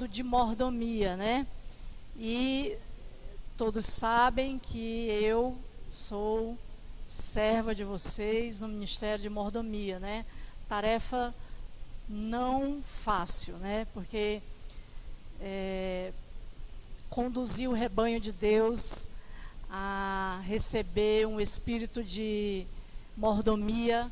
sábado de mordomia, né? E todos sabem que eu sou serva de vocês no Ministério de Mordomia, né? Tarefa não fácil, né? Porque conduzir o rebanho de Deus a receber um espírito de mordomia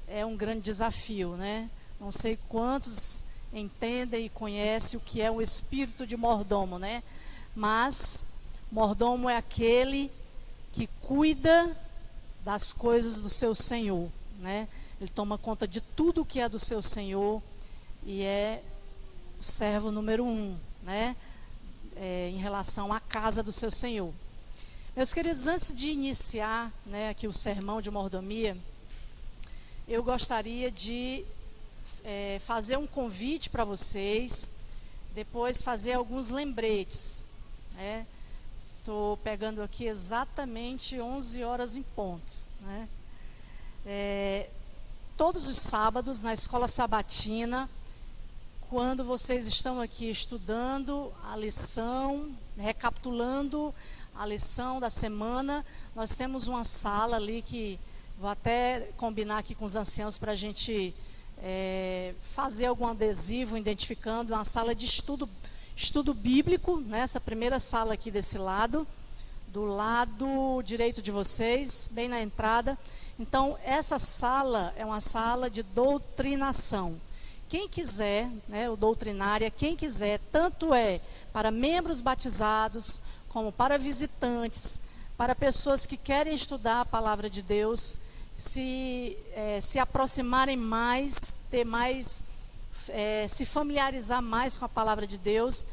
é um grande desafio, né? Não sei quantos entendem e conhecem o que é o espírito de mordomo, né? Mas mordomo é aquele que cuida das coisas do seu senhor, né? Ele toma conta de tudo que é do seu senhor e é o servo número 1, né? Em relação à casa do seu senhor. Meus queridos, antes de iniciar, né, aqui o sermão de mordomia, eu gostaria de fazer um convite para vocês, depois fazer alguns lembretes, né? Estou pegando aqui exatamente 11 horas em ponto, né? Todos os sábados na escola sabatina, quando vocês estão aqui estudando a lição, recapitulando a lição da semana, nós temos uma sala ali que vou até combinar aqui com os anciãos para a gente fazer algum adesivo identificando uma sala de estudo bíblico, né? Essa primeira sala aqui desse lado, do lado direito de vocês, bem na entrada. Então, essa sala é uma sala de doutrinação. Quem quiser, né, o doutrinária, quem quiser, tanto para membros batizados, como para visitantes, para pessoas que querem estudar a palavra de Deus, se aproximarem mais, se familiarizar mais com a palavra de Deus.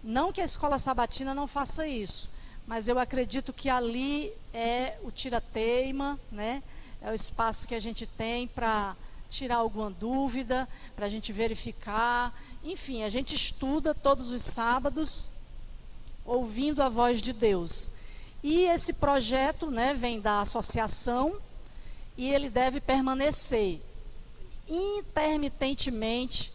Não que a escola sabatina não faça isso, mas eu acredito que ali é o tira-teima, né? É o espaço que a gente tem para tirar alguma dúvida, para a gente verificar. Enfim, a gente estuda todos os sábados, ouvindo a voz de Deus. E esse projeto, né, vem da associação e ele deve permanecer intermitentemente.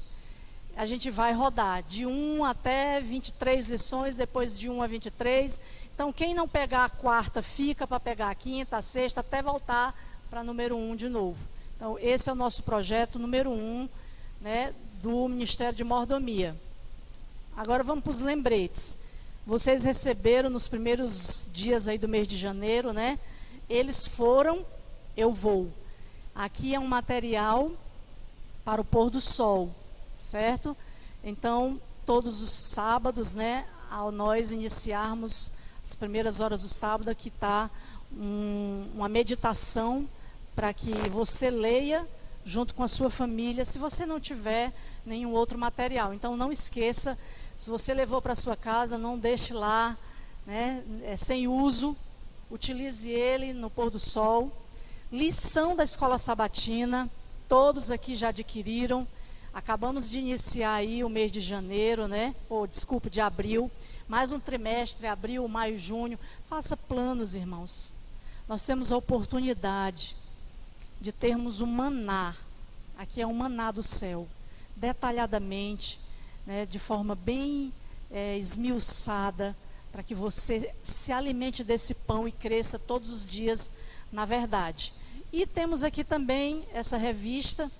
A gente vai rodar de 1 até 23 lições, depois de 1 a 23. Então, quem não pegar a quarta, fica para pegar a quinta, a sexta, até voltar para número 1 de novo. Então, esse é o nosso projeto número 1, né, do Ministério de Mordomia. Agora vamos para os lembretes. Vocês receberam nos primeiros dias aí do mês de janeiro, né? Eles foram, eu vou. Aqui é um material para o pôr do sol, certo? Então, todos os sábados, né, ao nós iniciarmos as primeiras horas do sábado, aqui está uma meditação para que você leia junto com a sua família, se você não tiver nenhum outro material. Então, não esqueça, se você levou para sua casa, não deixe lá, né, sem uso, utilize ele no pôr do sol. Lição da escola sabatina, todos aqui já adquiriram. Acabamos de iniciar aí o mês de janeiro, né? De abril. Mais um trimestre, abril, maio, junho. Faça planos, irmãos. Nós temos a oportunidade de termos um maná. Aqui é um maná do céu. Detalhadamente, né, de forma bem esmiuçada, para que você se alimente desse pão e cresça todos os dias na verdade. E temos aqui também essa revista,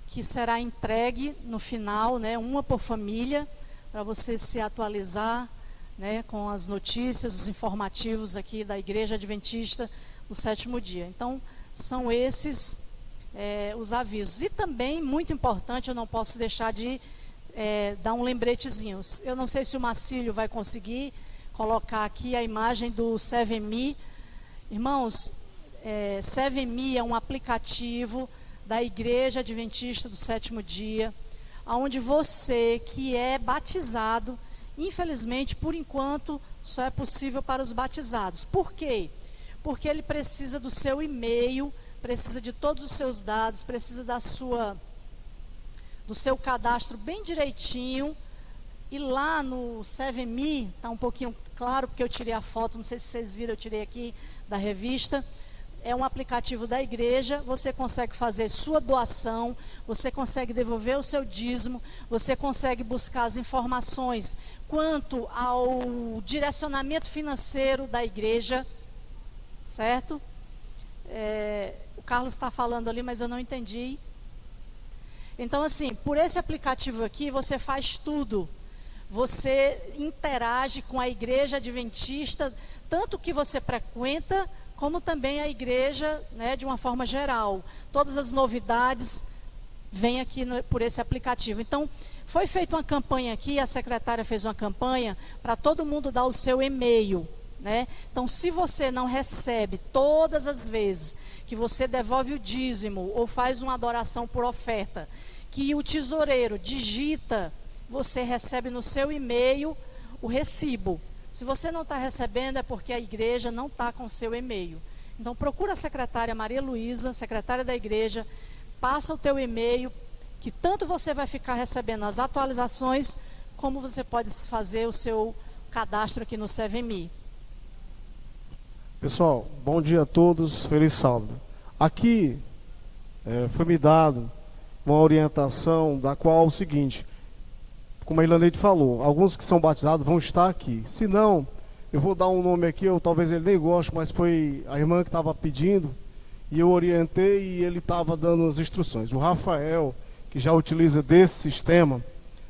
que será entregue no final, né, uma por família, para você se atualizar, né, com as notícias, os informativos aqui da Igreja Adventista do Sétimo Dia. Então, são esses os avisos. E também, muito importante, eu não posso deixar de dar um lembretezinho. Eu não sei se o Marcílio vai conseguir colocar aqui a imagem do 7Me. Irmãos, 7Me é um aplicativo da Igreja Adventista do Sétimo Dia, onde você que é batizado, infelizmente, por enquanto, só é possível para os batizados. Por quê? Porque ele precisa do seu e-mail, precisa de todos os seus dados, precisa do seu cadastro bem direitinho. E lá no 7Me, está um pouquinho claro, porque eu tirei a foto, não sei se vocês viram, eu tirei aqui da revista. é um aplicativo da igreja, você consegue fazer sua doação, você consegue devolver o seu dízimo, você consegue buscar as informações quanto ao direcionamento financeiro da igreja, certo? O Carlos está falando ali, mas eu não entendi. Então, assim, por esse aplicativo aqui, você faz tudo. Você interage com a igreja adventista, tanto que você frequenta, como também a igreja, né, de uma forma geral. Todas as novidades vêm aqui por esse aplicativo. Então, foi feita uma campanha aqui, a secretária fez uma campanha para todo mundo dar o seu e-mail, né? Então, se você não recebe todas as vezes que você devolve o dízimo ou faz uma adoração por oferta, que o tesoureiro digita, você recebe no seu e-mail o recibo. Se você não está recebendo, é porque a igreja não está com o seu e-mail. Então, procura a secretária Maria Luísa, secretária da igreja, passa o teu e-mail, que tanto você vai ficar recebendo as atualizações, como você pode fazer o seu cadastro aqui no ServeMe. Pessoal, bom dia a todos, feliz sábado. Aqui foi me dado uma orientação da qual é o seguinte: como a Ilaneide falou, alguns que são batizados vão estar aqui. Se não, eu vou dar um nome aqui, talvez ele nem goste, mas foi a irmã que estava pedindo, e eu orientei e ele estava dando as instruções. O Rafael, que já utiliza desse sistema,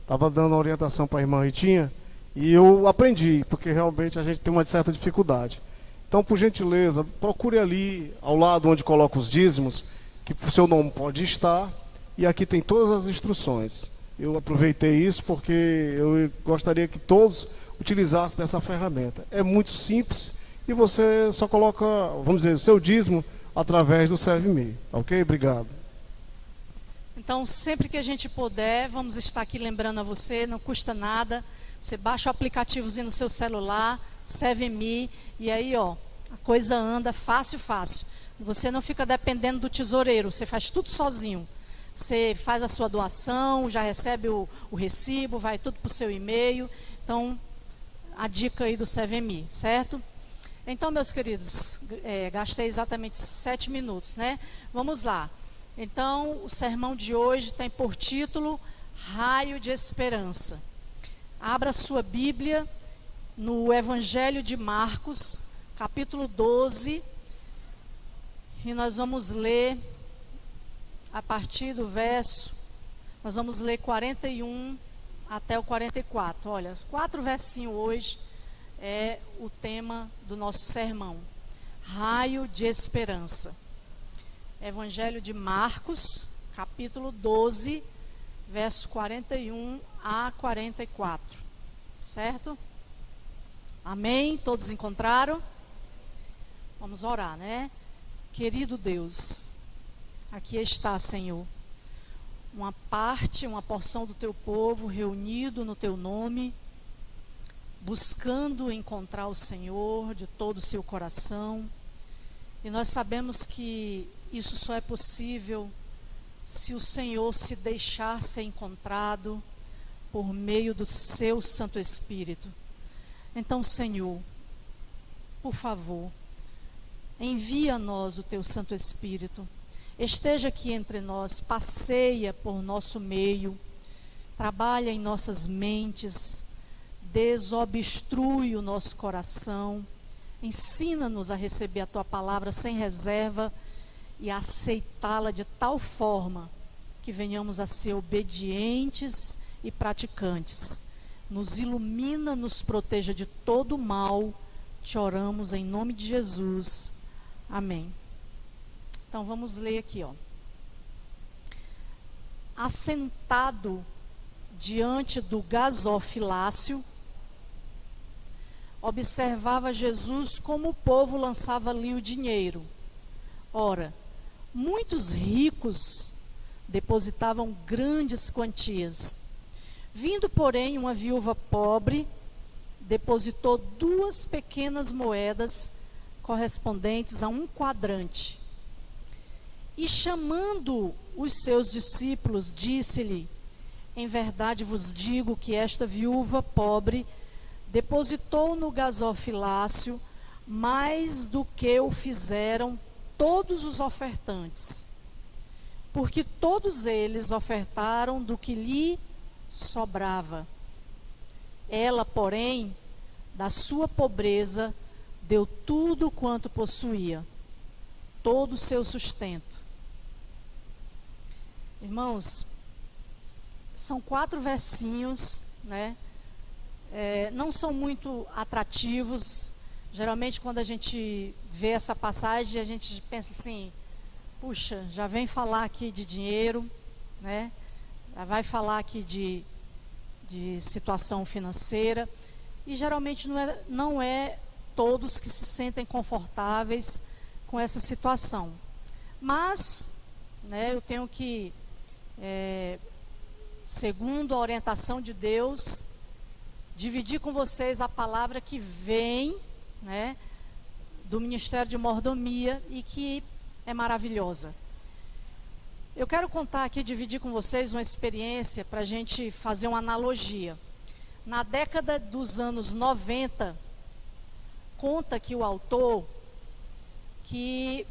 estava dando a orientação para a irmã Ritinha, e eu aprendi, porque realmente a gente tem uma certa dificuldade. Então, por gentileza, procure ali, ao lado onde coloca os dízimos, que o seu nome pode estar, e aqui tem todas as instruções. Eu aproveitei isso porque eu gostaria que todos utilizassem dessa ferramenta. É muito simples e você só coloca, vamos dizer, o seu dízimo através do ServeMe. Tá ok? Obrigado. Então, sempre que a gente puder, vamos estar aqui lembrando a você, não custa nada. Você baixa o aplicativozinho no seu celular, ServeMe, e aí, ó, a coisa anda fácil, fácil. Você não fica dependendo do tesoureiro, você faz tudo sozinho. Você faz a sua doação, já recebe o recibo, vai tudo para o seu e-mail. Então, a dica aí do ServeMe, certo? Então, meus queridos, gastei exatamente 7 minutos, né? Vamos lá. Então, o sermão de hoje tem por título Raio de Esperança. Abra sua Bíblia no Evangelho de Marcos, capítulo 12, e nós vamos ler a partir do verso, nós vamos ler 41 até o 44. Olha, os 4 versinhos hoje é o tema do nosso sermão. Raio de Esperança. Evangelho de Marcos, capítulo 12, verso 41 a 44. Certo? Amém? Todos encontraram? Vamos orar, né? Querido Deus, aqui está, Senhor, uma porção do teu povo reunido no teu nome, buscando encontrar o Senhor de todo o seu coração. E nós sabemos que isso só é possível se o Senhor se deixar ser encontrado por meio do seu Santo Espírito. Então, Senhor, por favor, envia a nós o teu Santo Espírito. Esteja aqui entre nós, passeia por nosso meio, trabalha em nossas mentes, desobstrui o nosso coração, ensina-nos a receber a tua palavra sem reserva e a aceitá-la de tal forma que venhamos a ser obedientes e praticantes. Nos ilumina, nos proteja de todo mal, te oramos em nome de Jesus. Amém. Então vamos ler aqui, ó. Assentado diante do gasofilácio, observava Jesus como o povo lançava ali o dinheiro. Ora, muitos ricos depositavam grandes quantias. Vindo, porém, uma viúva pobre, depositou 2 pequenas moedas correspondentes a 1 quadrante. E chamando os seus discípulos, disse-lhe: em verdade vos digo que esta viúva pobre depositou no gasofilácio mais do que o fizeram todos os ofertantes, porque todos eles ofertaram do que lhe sobrava. Ela, porém, da sua pobreza, deu tudo quanto possuía, todo o seu sustento. Irmãos, são 4 versinhos, né? Não são muito atrativos. Geralmente, quando a gente vê essa passagem, a gente pensa assim: puxa, já vem falar aqui de dinheiro, né? Já vai falar aqui de situação financeira. E geralmente não é todos que se sentem confortáveis com essa situação. Mas, né, eu tenho que, segundo a orientação de Deus, dividir com vocês a palavra que vem, né, do Ministério de Mordomia e que é maravilhosa. Eu quero contar aqui, dividir com vocês uma experiência para a gente fazer uma analogia. Na década dos anos 90, conta que o autor que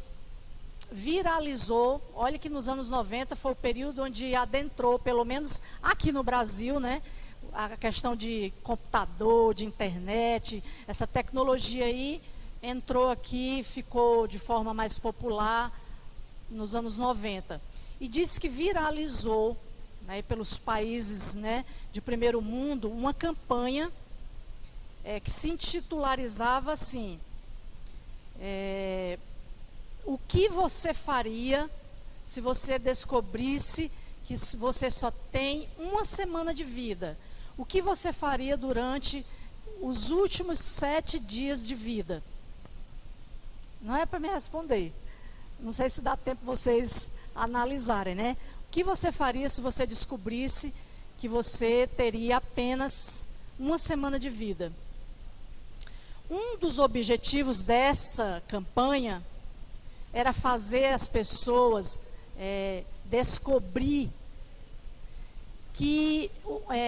viralizou, olha que nos anos 90 foi o período onde adentrou, pelo menos aqui no Brasil, né, a questão de computador, de internet, essa tecnologia aí entrou aqui, ficou de forma mais popular nos anos 90. E disse que viralizou, né, pelos países, né, de primeiro mundo, uma campanha que se intitularizava assim: o que você faria se você descobrisse que você só tem uma semana de vida? O que você faria durante os últimos 7 dias de vida? Não é para me responder. Não sei se dá tempo vocês analisarem, né? O que você faria se você descobrisse que você teria apenas uma semana de vida? Um dos objetivos dessa campanha era fazer as pessoas descobrir que,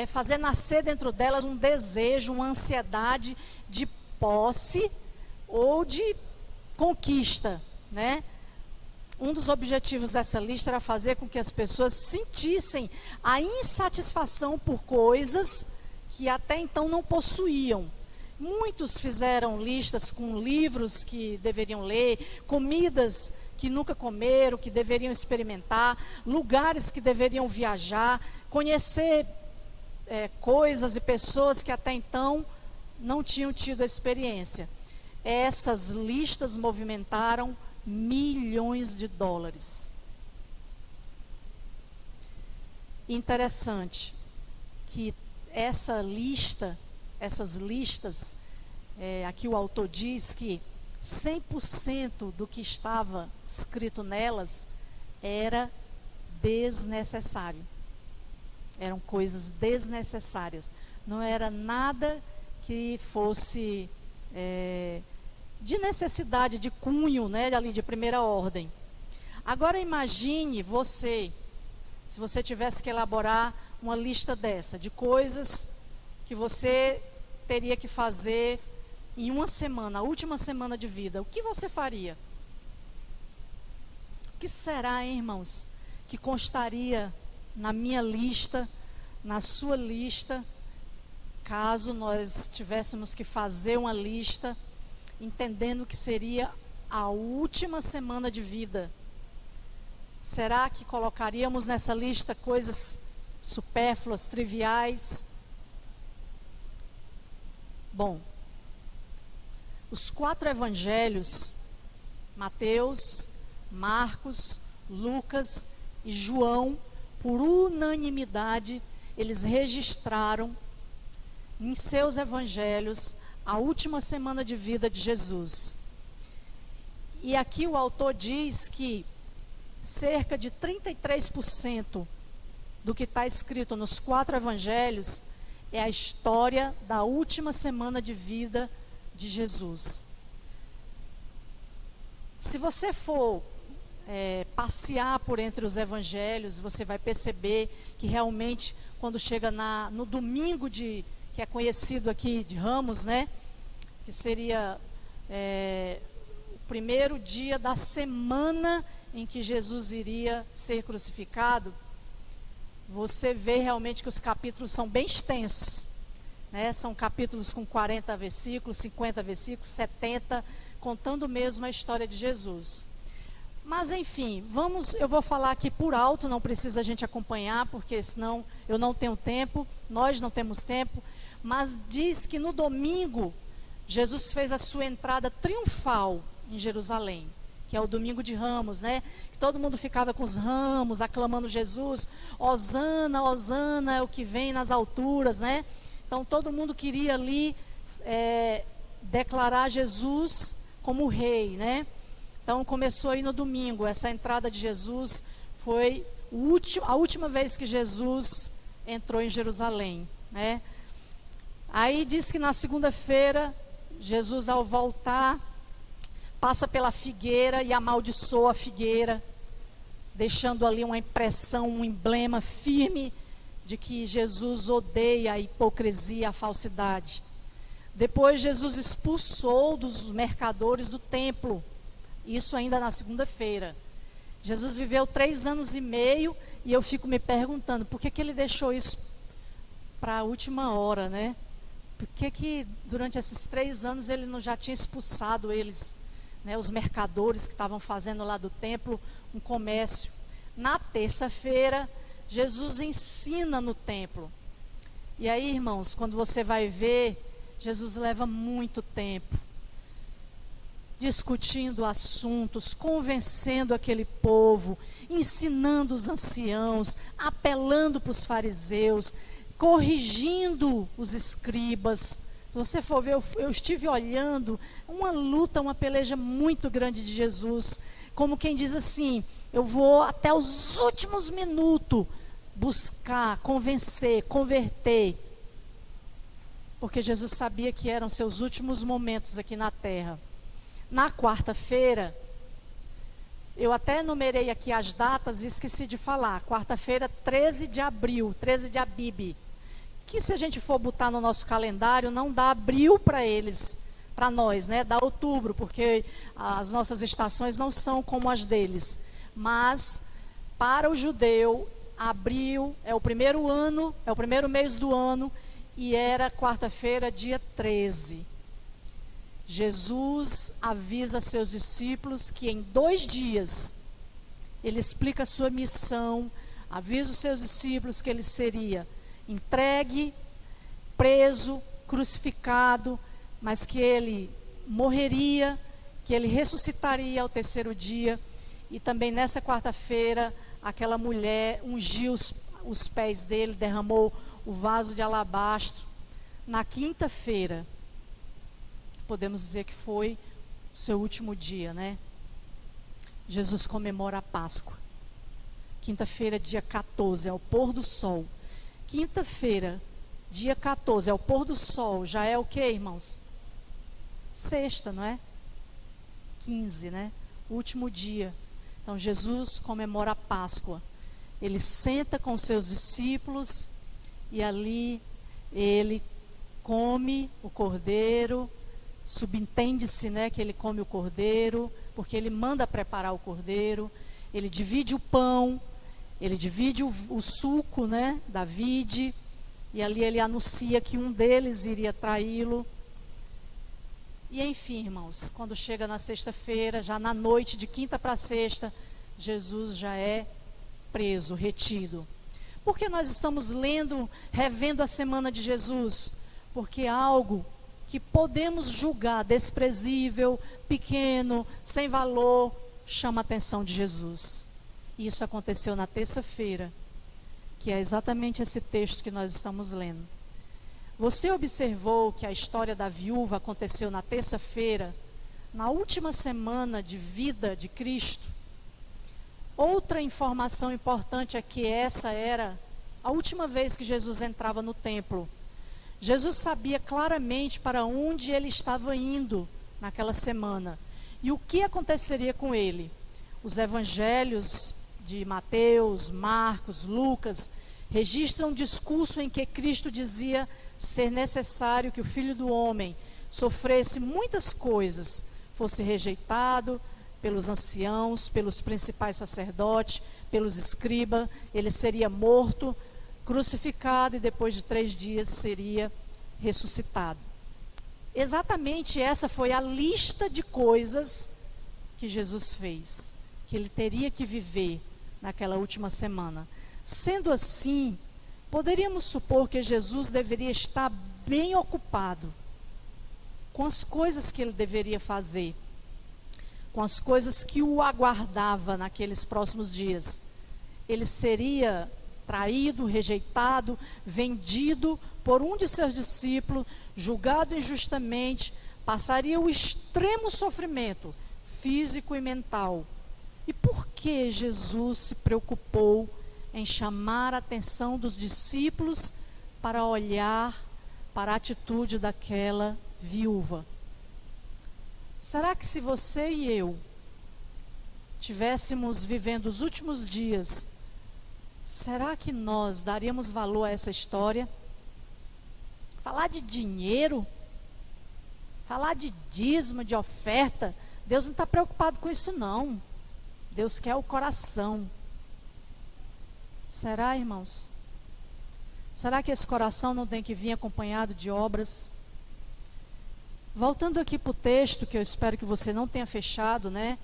fazer nascer dentro delas um desejo, uma ansiedade de posse ou de conquista, né? Um dos objetivos dessa lista era fazer com que as pessoas sentissem a insatisfação por coisas que até então não possuíam. Muitos fizeram listas com livros que deveriam ler, comidas que nunca comeram, que deveriam experimentar, lugares que deveriam viajar, conhecer coisas e pessoas que até então não tinham tido a experiência. Essas listas movimentaram milhões de dólares. Interessante que essas listas, aqui o autor diz que 100% do que estava escrito nelas era desnecessário. Eram coisas desnecessárias. Não era nada que fosse de necessidade, de cunho, né, ali de primeira ordem. Agora imagine você, se você tivesse que elaborar uma lista dessa, de coisas que você teria que fazer em uma semana, a última semana de vida. O que você faria? O que será, hein, irmãos, que constaria na minha lista, na sua lista, caso nós tivéssemos que fazer uma lista, entendendo que seria a última semana de vida? Será que colocaríamos nessa lista coisas supérfluas, triviais? Bom, os 4 evangelhos, Mateus, Marcos, Lucas e João, por unanimidade, eles registraram em seus evangelhos a última semana de vida de Jesus. E aqui o autor diz que cerca de 33% do que está escrito nos 4 evangelhos é a história da última semana de vida de Jesus. Se você for passear por entre os evangelhos, você vai perceber que realmente, quando chega no domingo que é conhecido aqui de Ramos, né, que seria primeiro dia da semana em que Jesus iria ser crucificado, você vê realmente que os capítulos são bem extensos, né? São capítulos com 40 versículos, 50 versículos, 70, contando mesmo a história de Jesus. Mas enfim, eu vou falar aqui por alto, não precisa a gente acompanhar, porque senão eu não tenho tempo, nós não temos tempo, mas diz que no domingo, Jesus fez a sua entrada triunfal em Jerusalém, que é o domingo de Ramos, né? Que todo mundo ficava com os ramos, aclamando Jesus, Hosana, Hosana é o que vem nas alturas, né? Então todo mundo queria ali declarar Jesus como rei, né? Então começou aí no domingo, essa entrada de Jesus foi a última vez que Jesus entrou em Jerusalém, né? Aí diz que na segunda-feira, Jesus ao voltar, passa pela figueira e amaldiçoa a figueira, deixando ali uma impressão, um emblema firme de que Jesus odeia a hipocrisia, a falsidade. Depois Jesus expulsou dos mercadores do templo, isso ainda na segunda-feira. Jesus viveu 3 anos e meio e eu fico me perguntando, por que ele deixou isso para a última hora, né? Por que durante esses 3 anos ele não já tinha expulsado eles, né, os mercadores que estavam fazendo lá do templo um comércio? Na terça-feira, Jesus ensina no templo. E aí, irmãos, quando você vai ver, Jesus leva muito tempo discutindo assuntos, convencendo aquele povo, ensinando os anciãos, apelando para os fariseus, corrigindo os escribas. Se você for ver, eu estive olhando uma luta, uma peleja muito grande de Jesus, como quem diz assim, eu vou até os últimos minutos buscar, convencer, converter, porque Jesus sabia que eram seus últimos momentos aqui na terra. Na quarta-feira, eu até numerei aqui as datas e esqueci de falar, quarta-feira 13 de abril, 13 de Abib, que se a gente for botar no nosso calendário, não dá abril para eles, para nós, né? Dá outubro, porque as nossas estações não são como as deles. Mas, para o judeu, abril é o primeiro ano, é o primeiro mês do ano, e era quarta-feira, dia 13. Jesus avisa seus discípulos que em 2 dias, ele explica a sua missão, avisa os seus discípulos que ele seria entregue, preso, crucificado, mas que ele morreria, que ele ressuscitaria ao 3º dia. E também nessa quarta-feira, aquela mulher ungiu os pés dele, derramou o vaso de alabastro. Na quinta-feira, podemos dizer que foi o seu último dia, né? Jesus comemora a Páscoa. Quinta-feira, dia 14, é o pôr do sol. Quinta-feira, dia 14, é o pôr do sol. Já é o que, irmãos? Sexta, não é? 15, né? O último dia. Então, Jesus comemora a Páscoa. Ele senta com seus discípulos e ali ele come o cordeiro. Subentende-se, né, que ele come o cordeiro, porque ele manda preparar o cordeiro. Ele divide o pão, ele divide o suco, né, da vide, e ali ele anuncia que um deles iria traí-lo. E enfim, irmãos, quando chega na sexta-feira, já na noite de quinta para sexta, Jesus já é preso, retido. Por que nós estamos revendo a semana de Jesus? Porque algo que podemos julgar desprezível, pequeno, sem valor, chama a atenção de Jesus. E isso aconteceu na terça-feira, que é exatamente esse texto que nós estamos lendo. Você observou que a história da viúva aconteceu na terça-feira, na última semana de vida de Cristo? Outra informação importante é que essa era a última vez que Jesus entrava no templo. Jesus sabia claramente para onde ele estava indo naquela semana e o que aconteceria com ele. Os evangelhos de Mateus, Marcos, Lucas registram um discurso em que Cristo dizia ser necessário que o Filho do Homem sofresse muitas coisas, fosse rejeitado pelos anciãos, pelos principais sacerdotes, pelos escribas, ele seria morto, crucificado e depois de 3 dias seria ressuscitado. Exatamente essa foi a lista de coisas que Jesus fez, que ele teria que viver naquela última semana. Sendo assim, poderíamos supor que Jesus deveria estar bem ocupado com as coisas que ele deveria fazer, com as coisas que o aguardava naqueles próximos dias. Ele seria traído, rejeitado, vendido por um de seus discípulos, julgado injustamente, passaria o extremo sofrimento físico e mental. E por que Jesus se preocupou em chamar a atenção dos discípulos para olhar para a atitude daquela viúva? Será que se você e eu tivéssemos vivendo os últimos dias, será que nós daríamos valor a essa história? Falar de dinheiro, falar de dízimo, de oferta, Deus não está preocupado com isso não. Deus quer o coração. Será, irmãos? Será que esse coração não tem que vir acompanhado de obras? Voltando aqui para o texto, que eu espero que você não tenha fechado, né?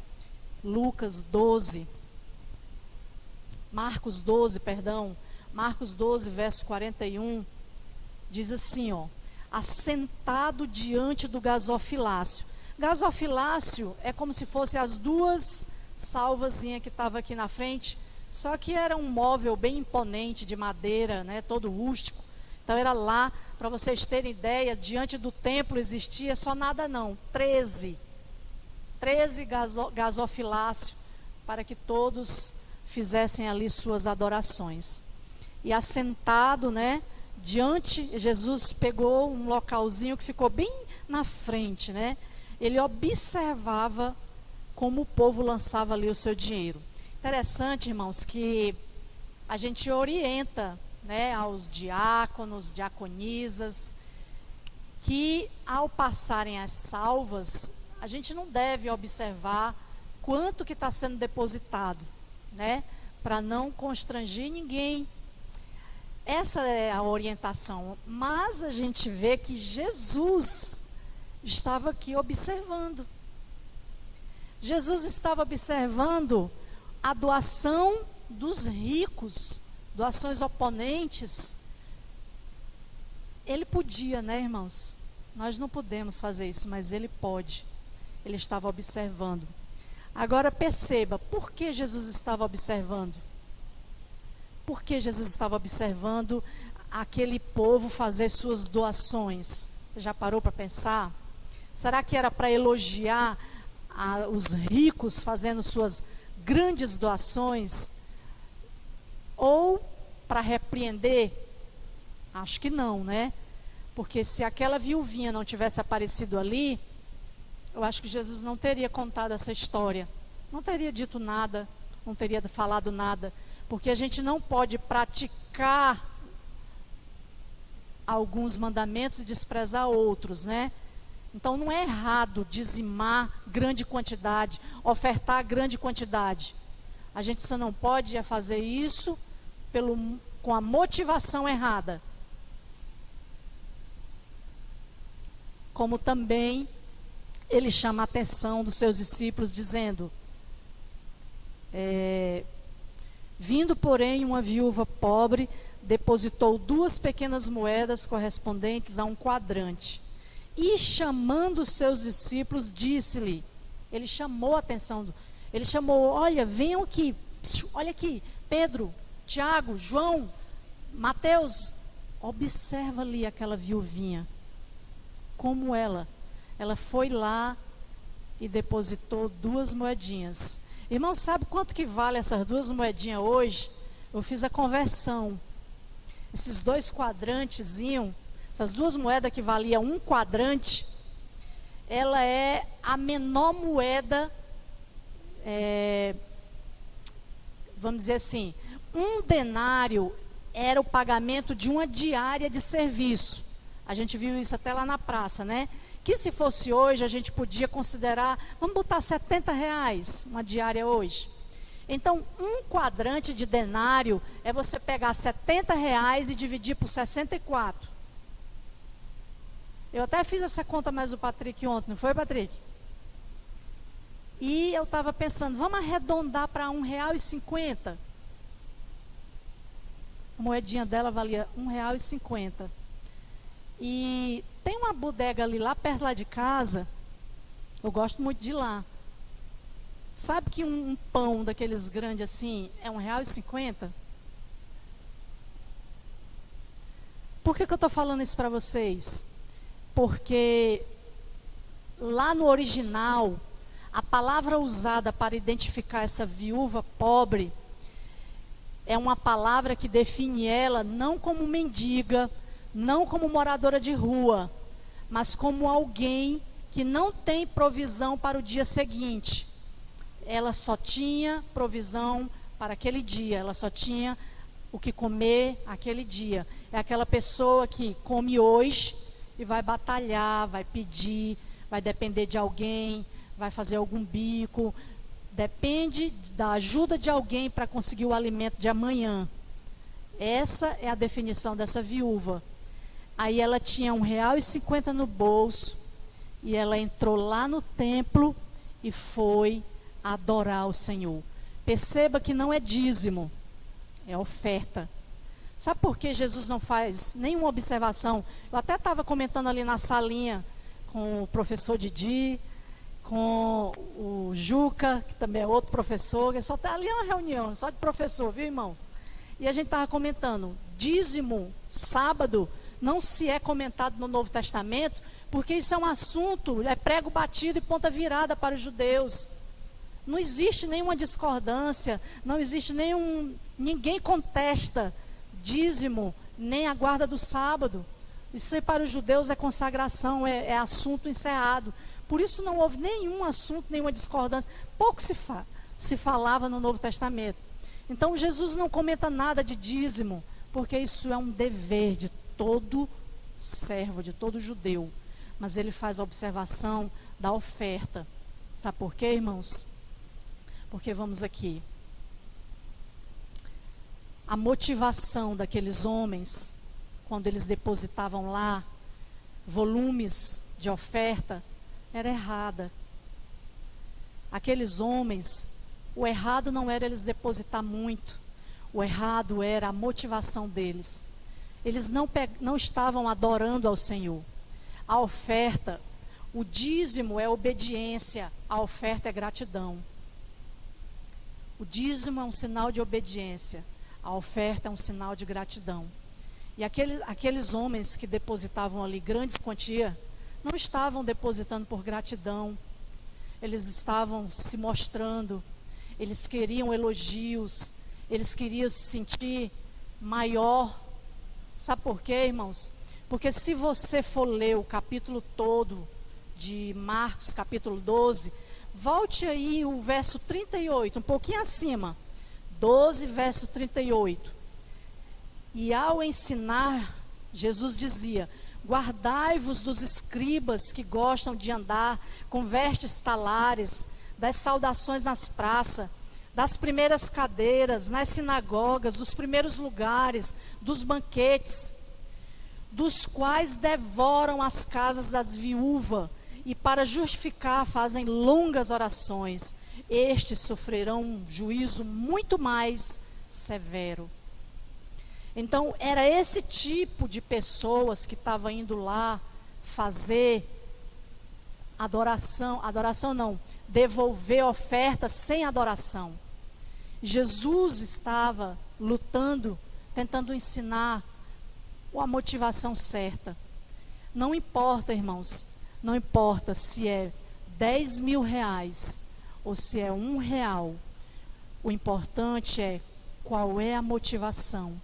Marcos 12, verso 41, diz assim, ó: assentado diante do gasofilácio. Gasofilácio é como se fosse as 2 salvazinhas que estavam aqui na frente, só que era um móvel bem imponente, de madeira, né, todo rústico. Então era lá, para vocês terem ideia, diante do templo existia só nada não, 13 gasofilácios, para que todos fizessem ali suas adorações. E assentado, né, diante, Jesus pegou um localzinho que ficou bem na frente, né? Ele observava como o povo lançava ali o seu dinheiro. Interessante, irmãos, que a gente orienta, né, aos diáconos, diaconisas, que ao passarem as salvas, a gente não deve observar quanto que está sendo depositado, né, para não constranger ninguém. Essa é a orientação, mas a gente vê que Jesus estava aqui observando. Jesus estava observando a doação dos ricos, doações oponentes. Ele podia, né, irmãos? Nós não podemos fazer isso, mas ele pode. Ele estava observando. Agora perceba, por que Jesus estava observando? Por que Jesus estava observando aquele povo fazer suas doações? Já parou para pensar? Será que era para elogiar os ricos fazendo suas grandes doações? Ou para repreender? Acho que não, né? Porque se aquela viuvinha não tivesse aparecido ali, eu acho que Jesus não teria contado essa história. Não teria dito nada, não teria falado nada. Porque a gente não pode praticar alguns mandamentos e desprezar outros, né? Então não é errado dizimar grande quantidade, ofertar grande quantidade. A gente só não pode fazer isso com a motivação errada. Como também ele chama a atenção dos seus discípulos dizendo, vindo porém uma viúva pobre, depositou 2 pequenas moedas correspondentes a um quadrante. E chamando os seus discípulos, disse-lhe, ele chamou a atenção, ele chamou, olha, venham aqui, olha aqui, Pedro, Tiago, João, Mateus, observa ali aquela viuvinha, como ela foi lá e depositou 2 moedinhas. Irmão, sabe quanto que vale essas 2 moedinhas hoje? Eu fiz a conversão. Esses 2 quadrantes, essas 2 moedas que valiam 1 quadrante, ela é a menor moeda, vamos dizer assim, 1 denário era o pagamento de uma diária de serviço. A gente viu isso até lá na praça, né? Que se fosse hoje, a gente podia considerar, vamos botar R$ 70 uma diária hoje. Então, um quadrante de denário é você pegar R$ 70 e dividir por 64. Eu até fiz essa conta mais o Patrick ontem, não foi, Patrick? E eu estava pensando, vamos arredondar para R$ 1,50? A moedinha dela valia R$ 1,50. E tem uma bodega ali, lá perto lá de casa, eu gosto muito de ir lá. Sabe que um pão daqueles grandes assim é R$ 1,50? Por que eu estou falando isso para vocês? Porque lá no original, a palavra usada para identificar essa viúva pobre é uma palavra que define ela não como mendiga, não como moradora de rua, mas como alguém que não tem provisão para o dia seguinte. Ela só tinha provisão para aquele dia, ela só tinha o que comer aquele dia. É aquela pessoa que come hoje e vai batalhar, vai pedir, vai depender de alguém, vai fazer algum bico, depende da ajuda de alguém para conseguir o alimento de amanhã. Essa é a definição dessa viúva. Aí ela tinha R$ 1,50 no bolso e ela entrou lá no templo e foi adorar o Senhor. Perceba que não é dízimo, é oferta. Sabe por que Jesus não faz nenhuma observação? Eu até estava comentando ali na salinha com o professor Didi, com o Juca, que também é outro professor, que só está ali uma reunião, só de professor, viu, irmãos? E a gente estava comentando, dízimo, sábado, não se é comentado no Novo Testamento, porque isso é um assunto, é prego batido e ponta virada para os judeus. Não existe nenhuma discordância, não existe ninguém contesta dízimo, nem a guarda do sábado. Isso aí para os judeus é consagração, é assunto encerrado. Por isso não houve nenhum assunto, nenhuma discordância. Pouco se falava no Novo Testamento. Então Jesus não comenta nada de dízimo, porque isso é um dever de todo servo, de todo judeu. Mas ele faz a observação da oferta. Sabe por quê, irmãos? Porque vamos aqui. A motivação daqueles homens, quando eles depositavam lá volumes de oferta, era errada. Aqueles homens, o errado não era eles depositar muito, o errado era a motivação deles. Eles não estavam adorando ao Senhor. A oferta, o dízimo é obediência, a oferta é gratidão. O dízimo é um sinal de obediência, a oferta é um sinal de gratidão. E aqueles homens que depositavam ali grandes quantias, não estavam depositando por gratidão, eles estavam se mostrando, eles queriam elogios, eles queriam se sentir maior. Sabe por quê, irmãos? Porque se você for ler o capítulo todo de Marcos, capítulo 12, volte aí o verso 38, um pouquinho acima, 12, verso 38. E ao ensinar, Jesus dizia: guardai-vos dos escribas que gostam de andar com vestes talares, das saudações nas praças, das primeiras cadeiras, nas sinagogas, dos primeiros lugares, dos banquetes, dos quais devoram as casas das viúvas, e para justificar fazem longas orações. Estes sofrerão um juízo muito mais severo. Então, era esse tipo de pessoas que estavam indo lá fazer adoração não, devolver oferta sem adoração. Jesus estava lutando, tentando ensinar a motivação certa. Não importa, irmãos, não importa se é R$ 10.000 ou se é R$ 1. O importante é qual é a motivação.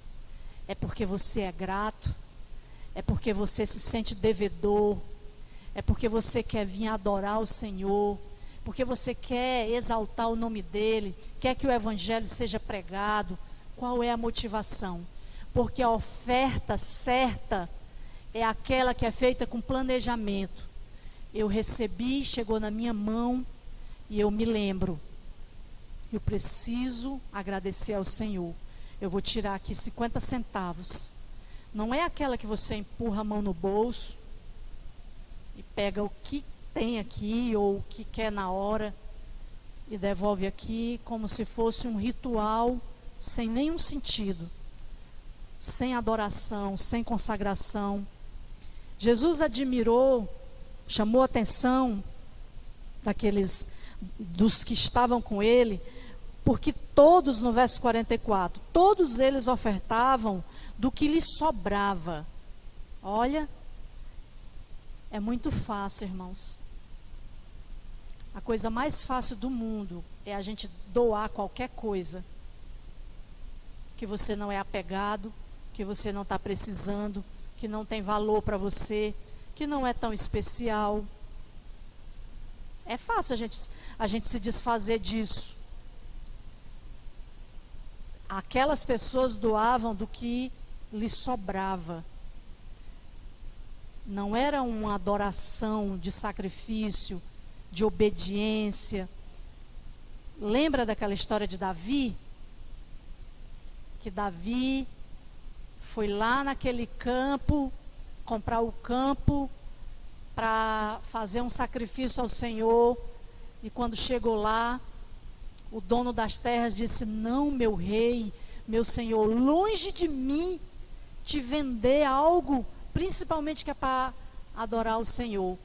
É porque você é grato? É porque você se sente devedor? É porque você quer vir adorar o Senhor? Porque você quer exaltar o nome dEle? Quer que o Evangelho seja pregado? Qual é a motivação? Porque a oferta certa, é aquela que é feita com planejamento. Eu recebi, chegou na minha mão e eu me lembro. Eu preciso agradecer ao Senhor. Eu vou tirar aqui 50 centavos. Não é aquela que você empurra a mão no bolso e pega o que tem aqui ou o que quer na hora e devolve aqui como se fosse um ritual sem nenhum sentido, sem adoração, sem consagração. Jesus admirou, chamou a atenção dos que estavam com ele, porque todos, no verso 44, todos eles ofertavam do que lhes sobrava. Olha, é muito fácil, irmãos. A coisa mais fácil do mundo é a gente doar qualquer coisa que você não é apegado, que você não está precisando, que não tem valor para você, que não é tão especial. É fácil a gente se desfazer disso. Aquelas pessoas doavam do que lhes sobrava. Não era uma adoração de sacrifício, de obediência. Lembra daquela história de Davi? Que Davi foi lá naquele campo, comprar o campo para fazer um sacrifício ao Senhor. E quando chegou lá, o dono das terras disse: não, meu rei, meu senhor, longe de mim te vender algo, principalmente que é para adorar o Senhor.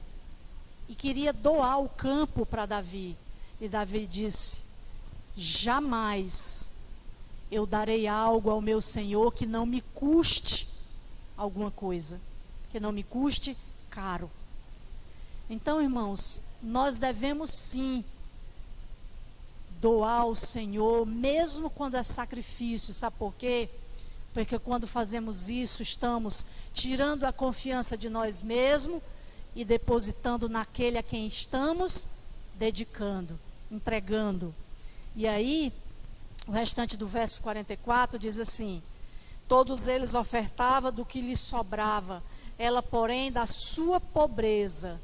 E queria doar o campo para Davi. E Davi disse: jamais eu darei algo ao meu Senhor que não me custe alguma coisa, que não me custe caro. Então, irmãos, nós devemos sim doar ao Senhor, mesmo quando é sacrifício. Sabe por quê? Porque quando fazemos isso, estamos tirando a confiança de nós mesmos e depositando naquele a quem estamos dedicando, entregando. E aí, o restante do verso 44 diz assim: todos eles ofertavam do que lhes sobrava, ela, porém, da sua pobreza,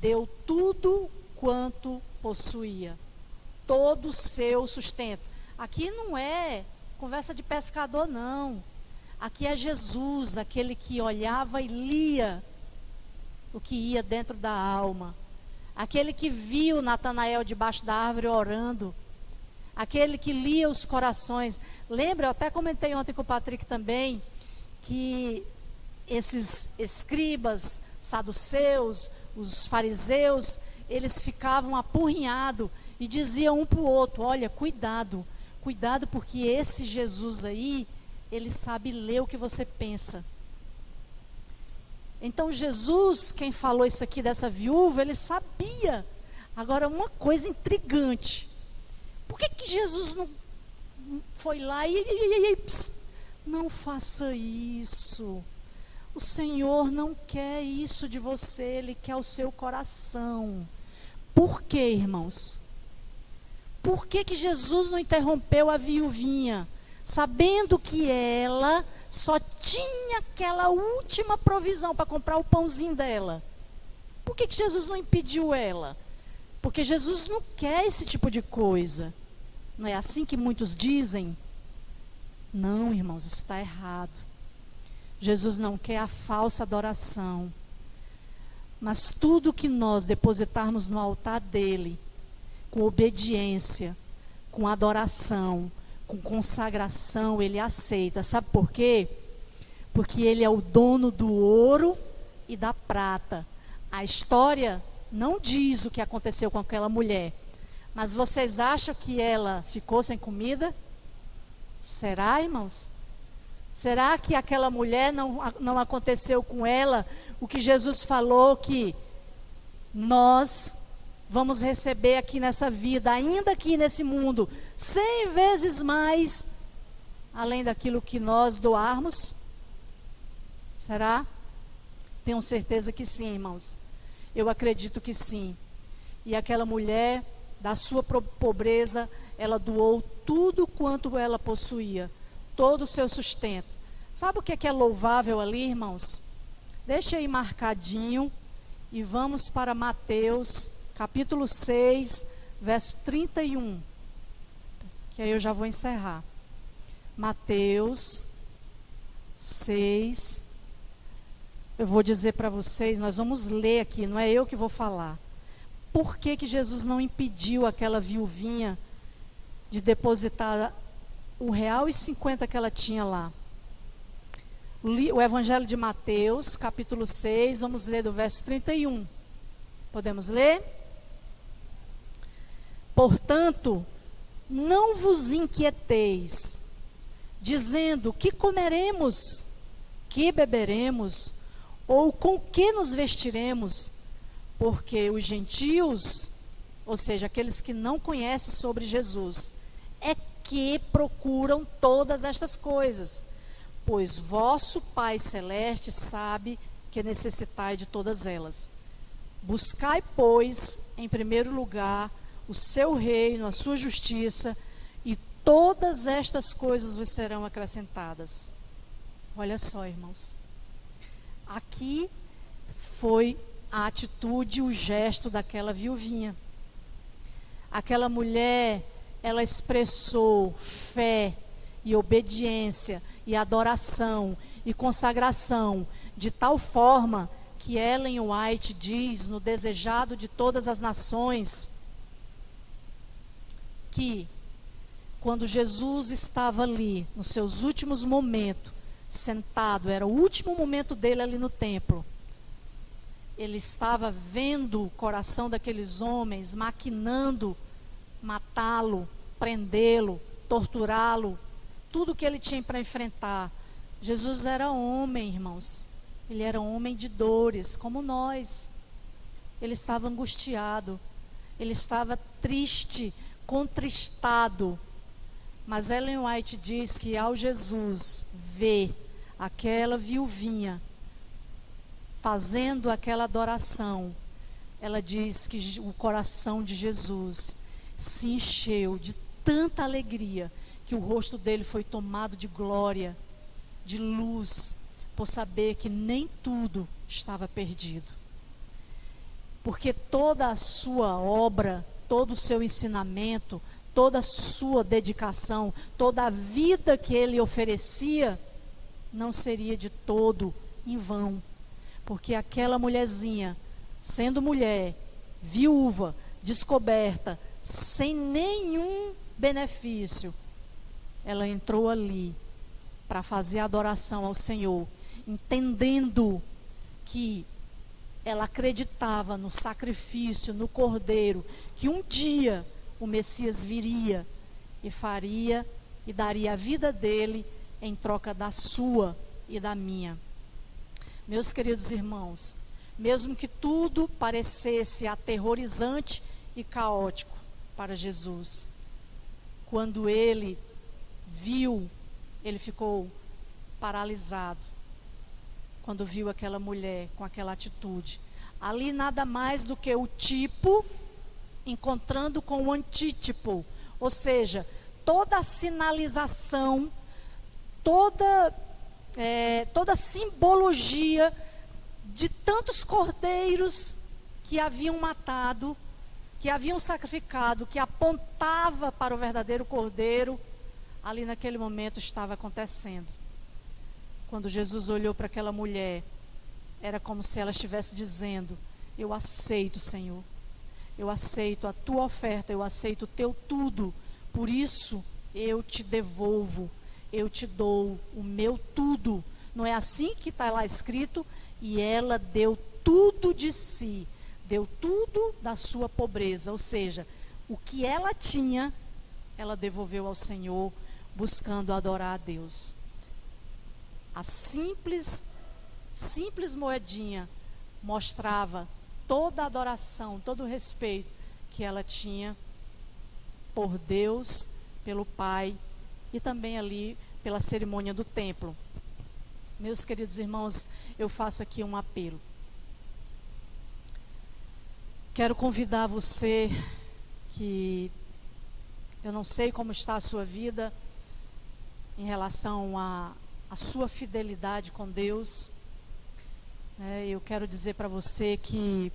deu tudo quanto possuía, todo o seu sustento. Aqui não é conversa de pescador, não. Aqui é Jesus, aquele que olhava e lia o que ia dentro da alma, aquele que viu Natanael debaixo da árvore orando, aquele que lia os corações. Lembra, eu até comentei ontem com o Patrick também, que esses escribas, saduceus, os fariseus, eles ficavam apurrinhados e diziam um para o outro: olha, cuidado, cuidado, porque esse Jesus aí, ele sabe ler o que você pensa. Então Jesus, quem falou isso aqui dessa viúva, ele sabia. Agora, uma coisa intrigante: por que Jesus não foi lá e não faça isso? O Senhor não quer isso de você, Ele quer o seu coração. Por quê, irmãos? Por que Jesus não interrompeu a viuvinha, sabendo que ela só tinha aquela última provisão para comprar o pãozinho dela? Por que Jesus não impediu ela? Porque Jesus não quer esse tipo de coisa. Não é assim que muitos dizem? Não, irmãos, isso está errado. Jesus não quer a falsa adoração. Mas tudo que nós depositarmos no altar dele, com obediência, com adoração, com consagração, ele aceita. Sabe por quê? Porque ele é o dono do ouro e da prata. A história não diz o que aconteceu com aquela mulher. Mas vocês acham que ela ficou sem comida? Será, irmãos? Será que aquela mulher não aconteceu com ela o que Jesus falou que nós vamos receber aqui nessa vida, ainda aqui nesse mundo, 100 vezes mais, além daquilo que nós doarmos? Será? Tenho certeza que sim, irmãos. Eu acredito que sim. E aquela mulher, da sua pobreza, ela doou tudo quanto ela possuía, todo o seu sustento. Sabe o que é louvável ali, irmãos? Deixa aí marcadinho e vamos para Mateus, capítulo 6, verso 31. Que aí eu já vou encerrar. Mateus 6. Eu vou dizer para vocês, nós vamos ler aqui, não é eu que vou falar. Por que que Jesus não impediu aquela viuvinha de depositar o R$1,50 que ela tinha lá? O Evangelho de Mateus, capítulo 6, vamos ler do verso 31. Podemos ler? Portanto, não vos inquieteis, dizendo: que comeremos, que beberemos, ou com que nos vestiremos? Porque os gentios, ou seja, aqueles que não conhecem sobre Jesus, é que procuram todas estas coisas. Pois vosso Pai Celeste sabe que necessitai de todas elas. Buscai, pois, em primeiro lugar, o seu reino, a sua justiça, e todas estas coisas vos serão acrescentadas. Olha só, irmãos. Aqui foi a atitude, o gesto daquela viuvinha. Aquela mulher, ela expressou fé e obediência e adoração e consagração de tal forma que Ellen White diz no Desejado de Todas as Nações que quando Jesus estava ali nos seus últimos momentos, sentado, era o último momento dele ali no templo, ele estava vendo o coração daqueles homens maquinando matá-lo, prendê-lo, torturá-lo, tudo que ele tinha para enfrentar. Jesus era homem, irmãos. Ele era um homem de dores, como nós. Ele estava angustiado, ele estava triste, contristado. Mas Ellen White diz que ao Jesus ver aquela viuvinha fazendo aquela adoração, ela diz que o coração de Jesus se encheu de tanta alegria que o rosto dele foi tomado de glória, de luz, por saber que nem tudo estava perdido. Porque toda a sua obra, todo o seu ensinamento, toda a sua dedicação, toda a vida que ele oferecia, não seria de todo em vão. Porque aquela mulherzinha, sendo mulher, viúva, descoberta, sem nenhum benefício, ela entrou ali para fazer adoração ao Senhor, entendendo que ela acreditava no sacrifício, no Cordeiro, que um dia o Messias viria e faria e daria a vida dele em troca da sua e da minha. Meus queridos irmãos, mesmo que tudo parecesse aterrorizante e caótico para Jesus, quando ele viu, ele ficou paralisado. Quando viu aquela mulher com aquela atitude. Ali nada mais do que o tipo encontrando com o antítipo. Ou seja, toda a sinalização, toda simbologia de tantos cordeiros que haviam matado, que haviam sacrificado, que apontava para o verdadeiro cordeiro, ali naquele momento estava acontecendo. Quando Jesus olhou para aquela mulher, era como se ela estivesse dizendo: eu aceito, Senhor, eu aceito a tua oferta, eu aceito o teu tudo, por isso eu te devolvo, eu te dou o meu tudo. Não é assim que está lá escrito? E ela deu tudo de si, deu tudo da sua pobreza, ou seja, o que ela tinha, ela devolveu ao Senhor, buscando adorar a Deus. A simples moedinha mostrava toda a adoração, todo o respeito que ela tinha por Deus, pelo Pai e também ali pela cerimônia do templo. Meus queridos irmãos, eu faço aqui um apelo. Quero convidar você que eu não sei como está a sua vida em relação à sua fidelidade com Deus, Eu quero dizer para você que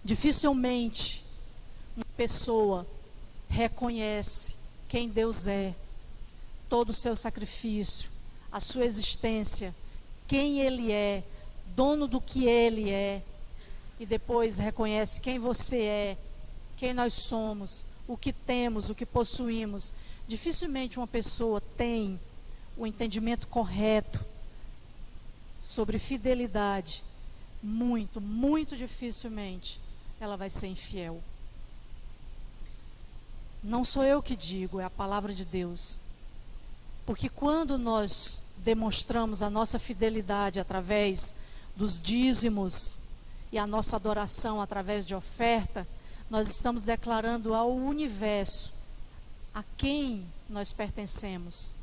dificilmente uma pessoa reconhece quem Deus é, todo o seu sacrifício, a sua existência, quem Ele é, dono do que Ele é, e depois reconhece quem você é, quem nós somos, o que temos, o que possuímos. Dificilmente uma pessoa tem o entendimento correto sobre fidelidade. Muito, muito dificilmente ela vai ser infiel. Não sou eu que digo, é a palavra de Deus. Porque quando nós demonstramos a nossa fidelidade através dos dízimos e a nossa adoração através de oferta, nós estamos declarando ao universo a quem nós pertencemos,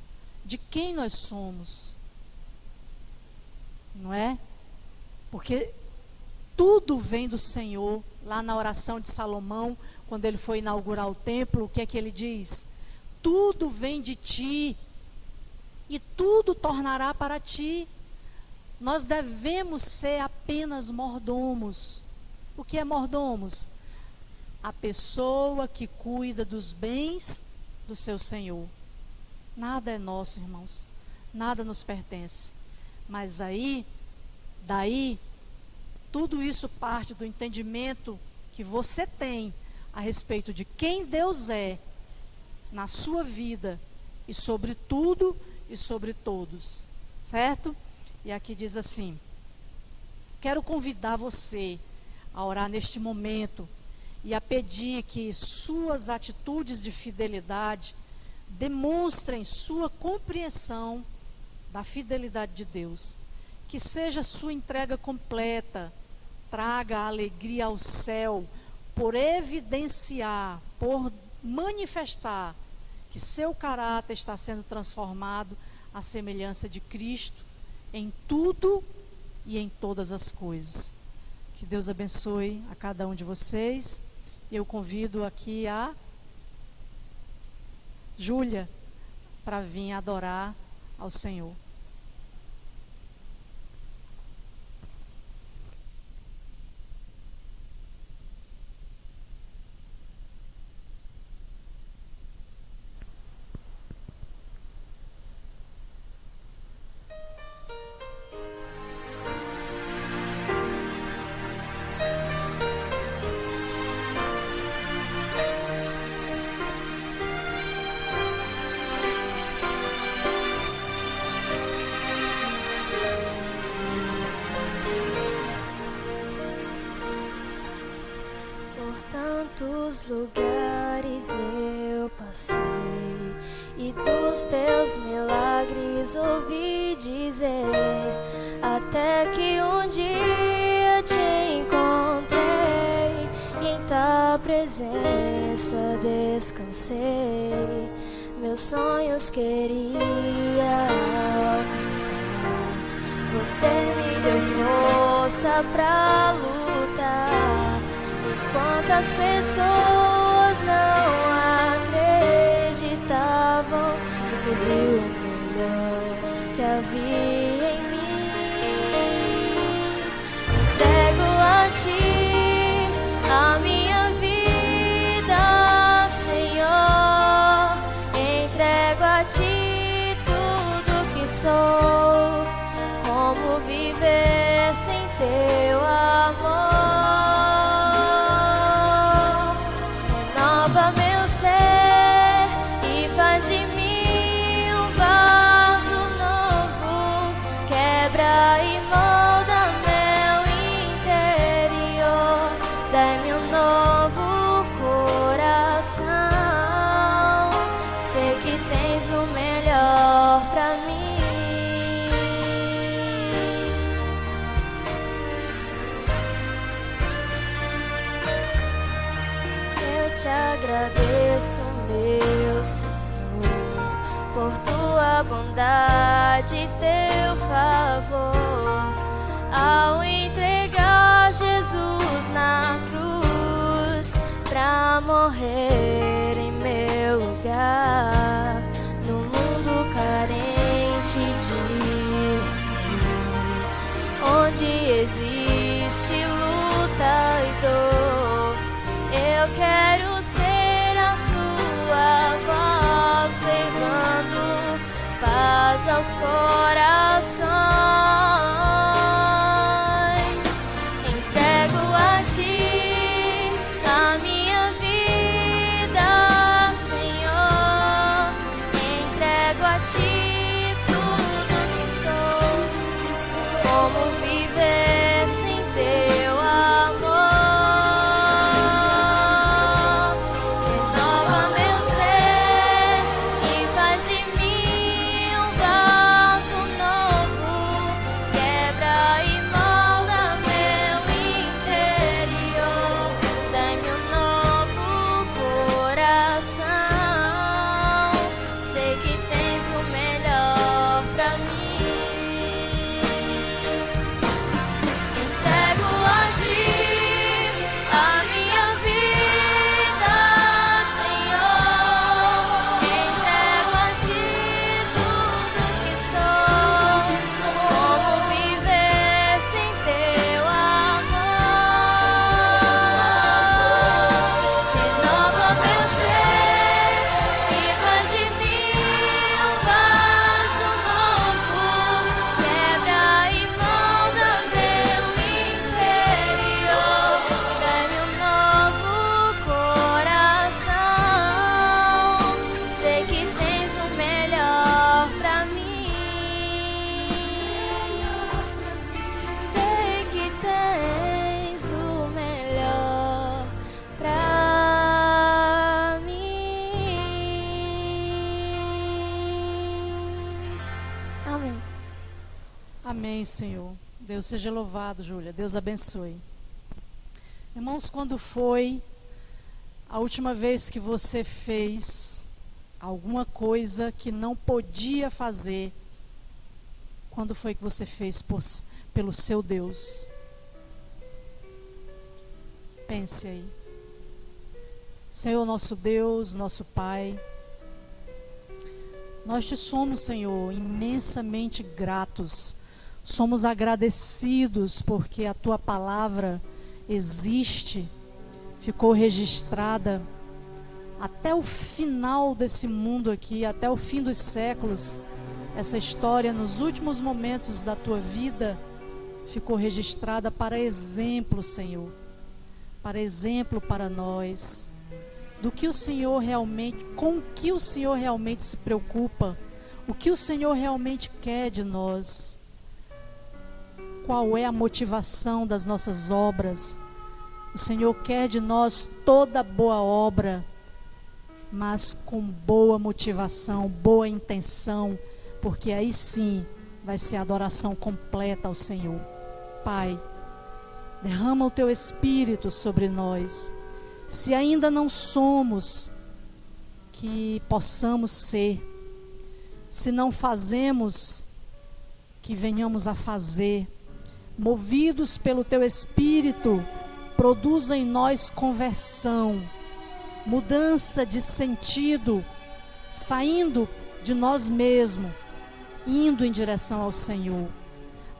de quem nós somos. Não é? Porque tudo vem do Senhor. Lá na oração de Salomão, quando ele foi inaugurar o templo, o que é que ele diz? Tudo vem de ti e tudo tornará para ti. Nós devemos ser apenas mordomos. O que é mordomos? A pessoa que cuida dos bens do seu Senhor. Nada é nosso, irmãos. Nada nos pertence. Mas daí, tudo isso parte do entendimento que você tem a respeito de quem Deus é na sua vida e sobre tudo e sobre todos, certo? E aqui diz assim: quero convidar você a orar neste momento e a pedir que suas atitudes de fidelidade demonstrem sua compreensão da fidelidade de Deus. Que seja sua entrega completa, traga alegria ao céu, por evidenciar, por manifestar que seu caráter está sendo transformado à semelhança de Cristo em tudo e em todas as coisas. Que Deus abençoe a cada um de vocês. Eu convido aqui a Júlia para vir adorar ao Senhor. Tantos lugares eu passei e dos teus milagres ouvi dizer, até que um dia te encontrei e em tua presença descansei. Meus sonhos queria alcançar, você me deu força pra lutar. Quantas pessoas não acreditavam, você viu o melhor que havia em mim. Entrego a ti a minha vida, Senhor. Entrego a ti tudo que sou. Como viver sem teu amor? Meu ser e faz de mim um vaso novo, quebra e molda meu interior, dai-me um novo coração, sei que tens o melhor pra mim. Te agradeço, meu Senhor, por tua bondade e teu favor, ao entregar Jesus na cruz, pra morrer em meu lugar, no mundo carente de existe luta e dor. Eu quero ser a sua voz, levando paz aos corações. Entrego a ti a minha vida, Senhor. Entrego a ti tudo que sou. Como viver sem teu amor? Renova meu ser e faz de mim um vaso novo. Quebra e molda meu interior. Dai-me um novo coração. Sei que tens o melhor pra mim. Entrego a ti a minha vida, Senhor. Entrego a ti tudo que sou. Como viver sem teu amor? Renova meu ser e faz de mim um vaso novo. Quebra e molda meu interior. Dai-me um novo coração. Sei que tens o melhor pra mim. Sei que tens o melhor pra mim. Amém. Amém, Senhor. Deus seja louvado, Júlia. Deus abençoe. Irmãos, quando foi a última vez que você fez alguma coisa que não podia fazer? Quando foi que você fez pelo seu Deus? Pense aí. Senhor, nosso Deus, nosso Pai, nós te somos, Senhor, imensamente gratos. Somos agradecidos porque a tua palavra existe, ficou registrada até o final desse mundo aqui, até o fim dos séculos. Essa história, nos últimos momentos da tua vida, ficou registrada para exemplo, Senhor, para exemplo para nós, do que o Senhor realmente, com o que o Senhor realmente se preocupa, o que o Senhor realmente quer de nós. Qual é a motivação das nossas obras? O Senhor quer de nós toda boa obra, mas com boa motivação, boa intenção, porque aí sim vai ser a adoração completa ao Senhor. Pai, derrama o teu Espírito sobre nós. Se ainda não somos, que possamos ser. Se não fazemos, que venhamos a fazer. Movidos pelo teu Espírito, produza em nós conversão, mudança de sentido, saindo de nós mesmos, indo em direção ao Senhor.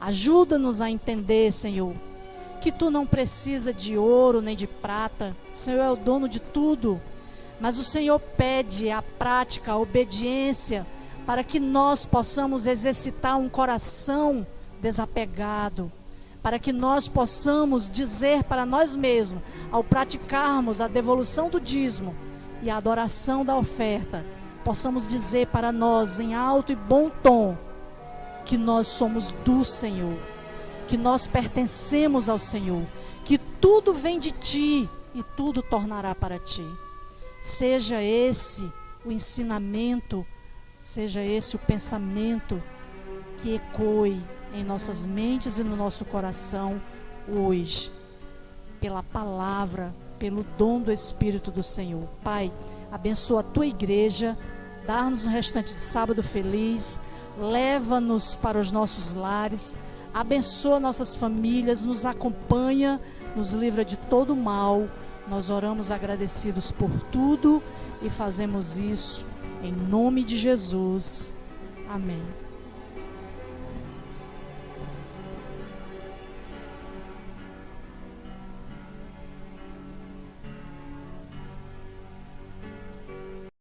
Ajuda-nos a entender, Senhor, que tu não precisa de ouro nem de prata. O Senhor é o dono de tudo, mas o Senhor pede a prática, a obediência, para que nós possamos exercitar um coração desapegado, para que nós possamos dizer para nós mesmos, ao praticarmos a devolução do dízimo e a adoração da oferta, possamos dizer para nós em alto e bom tom, que nós somos do Senhor, que nós pertencemos ao Senhor, que tudo vem de Ti e tudo tornará para Ti. Seja esse o ensinamento, seja esse o pensamento que ecoe em nossas mentes e no nosso coração hoje, pela palavra, pelo dom do Espírito do Senhor. Pai, abençoa a tua igreja, dá-nos um restante de sábado feliz, leva-nos para os nossos lares, abençoa nossas famílias, nos acompanha, nos livra de todo mal. Nós oramos agradecidos por tudo e fazemos isso em nome de Jesus. Amém.